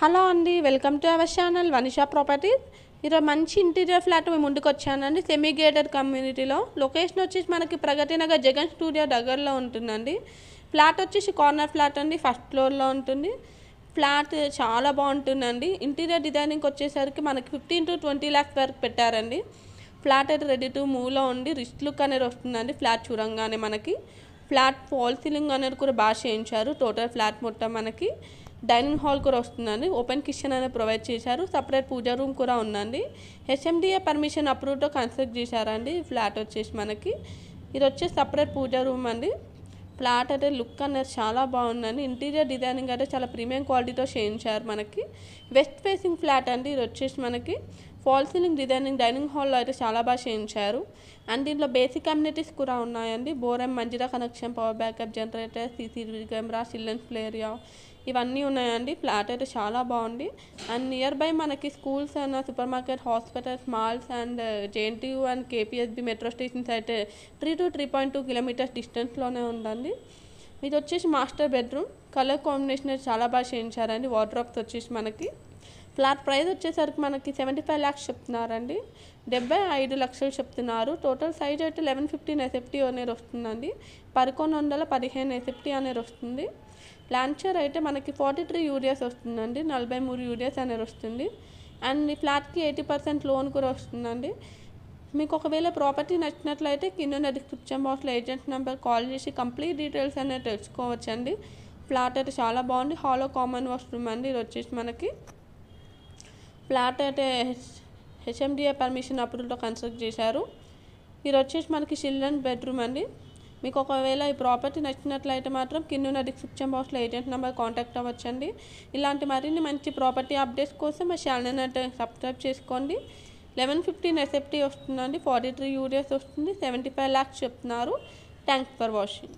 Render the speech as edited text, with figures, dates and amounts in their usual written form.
Hello అండి, welcome to our channel Vanisha properties. ఈరోజు మంచి ఇంటీరియర్ ఫ్లాట్ మేము ముందుకు వచ్చానండి. సెమీ గేటెడ్ కమ్యూనిటీలో. లొకేషన్ వచ్చేసి మనకి ప్రగతి నగర్ జగన్ స్టూడియో దగ్గరలో ఉంటుందండి. ఫ్లాట్ వచ్చేసి కార్నర్ ఫ్లాట్ అండి, ఫస్ట్ ఫ్లోర్లో ఉంటుంది. ఫ్లాట్ చాలా బాగుంటుందండి. ఇంటీరియర్ డిజైనింగ్ వచ్చేసరికి మనకి 15 to 20 lakhs వరకు పెట్టారండి. ఫ్లాట్ అయితే రెడీ టు మూవ్లో ఉండి రిచ్ లుక్ అనేది వస్తుందండి. ఫ్లాట్ చూడంగానే మనకి ఫ్లాట్ ఫాల్ సీలింగ్ అనేది కూడా బాగా చేయించారు. టోటల్ ఫ్లాట్ మొత్తం మనకి డైనింగ్ హాల్ కూడా వస్తుందండి. ఓపెన్ కిచెన్ అనేది ప్రొవైడ్ చేశారు. సపరేట్ పూజా రూమ్ కూడా ఉందండి. హెచ్ఎండిఏ పర్మిషన్ అప్రూవ్తో కన్స్ట్రక్ట్ చేశారండి. ఫ్లాట్ వచ్చేసి మనకి ఇది వచ్చేసి సపరేట్ పూజా రూమ్ అండి. ఫ్లాట్ అయితే లుక్ అనేది చాలా బాగుందండి. ఇంటీరియర్ డిజైనింగ్ అయితే చాలా ప్రీమియం క్వాలిటీతో చేయించారు. మనకి వెస్ట్ ఫేసింగ్ ఫ్లాట్ అండి. ఇది వచ్చేసి మనకి ఫాల్ సీలింగ్ డిజైనింగ్ డైనింగ్ హాల్లో అయితే చాలా బాగా చేయించారు. అండ్ దీంట్లో బేసిక్ కమ్యూనిటీస్ కూడా ఉన్నాయండి. బోరం Manjira connection, power backup generator, CCTV camera, children's play area ఇవన్నీ ఉన్నాయండి. ఫ్లాట్ అయితే చాలా బాగుంది. అండ్ నియర్ బై మనకి schools and supermarket, hospitals, malls and JNTU and KPSB metro stations అయితే 3 to 3.2 kilometers డిస్టెన్స్లోనే ఉందండి. ఇది వచ్చేసి మాస్టర్ బెడ్రూమ్. కలర్ కాంబినేషన్ అయితే చాలా బాగా చేయించారండి. వార్డ్రోబ్స్ వచ్చేసి మనకి ఫ్లాట్ ప్రైస్ వచ్చేసరికి మనకి 75 lakhs చెప్తున్నారండి. 75 లక్షలు చెప్తున్నారు. టోటల్ సైజ్ అయితే 1115 SFT అనేది వస్తుందండి. 1115 SFT అనేది వస్తుంది. లాంచర్ అయితే మనకి 43 యూరియస్ వస్తుందండి. 43 యూరియస్ అనేది వస్తుంది. అండ్ ఈ ఫ్లాట్కి 80% లోన్ కూడా వస్తుందండి. మీకు ఒకవేళ ప్రాపర్టీ నచ్చినట్లయితే కింద డిస్క్రిప్షన్ బాక్స్లో ఏజెంట్ నెంబర్ కాల్ చేసి కంప్లీట్ డీటెయిల్స్ అనేది తెలుసుకోవచ్చండి. ఫ్లాట్ అయితే చాలా బాగుంది. హాలో కామన్ వాష్రూమ్ అండి. ఇది వచ్చేసి మనకి ఫ్లాట్ అయితే హెచ్ఎండిఏ పర్మిషన్ అప్రూవ్తో కన్స్ట్రక్ట్ చేశారు. ఇది వచ్చేసి మనకి చిల్డ్రన్ బెడ్రూమ్ అండి. మీకు ఒకవేళ ఈ ప్రాపర్టీ నచ్చినట్లయితే మాత్రం కింద డిస్క్రిప్షన్ బాక్స్లో ఏజెంట్ నెంబర్ కాంటాక్ట్ అవ్వచ్చండి. ఇలాంటి మరిన్ని మంచి ప్రాపర్టీ అప్డేట్స్ కోసం మా ఛానల్ అయితే సబ్స్క్రైబ్ చేసుకోండి. 1115 SFT వస్తుందండి. 43 యూరియస్ వస్తుంది. 75 lakhs చెప్తున్నారు. Thanks for watching.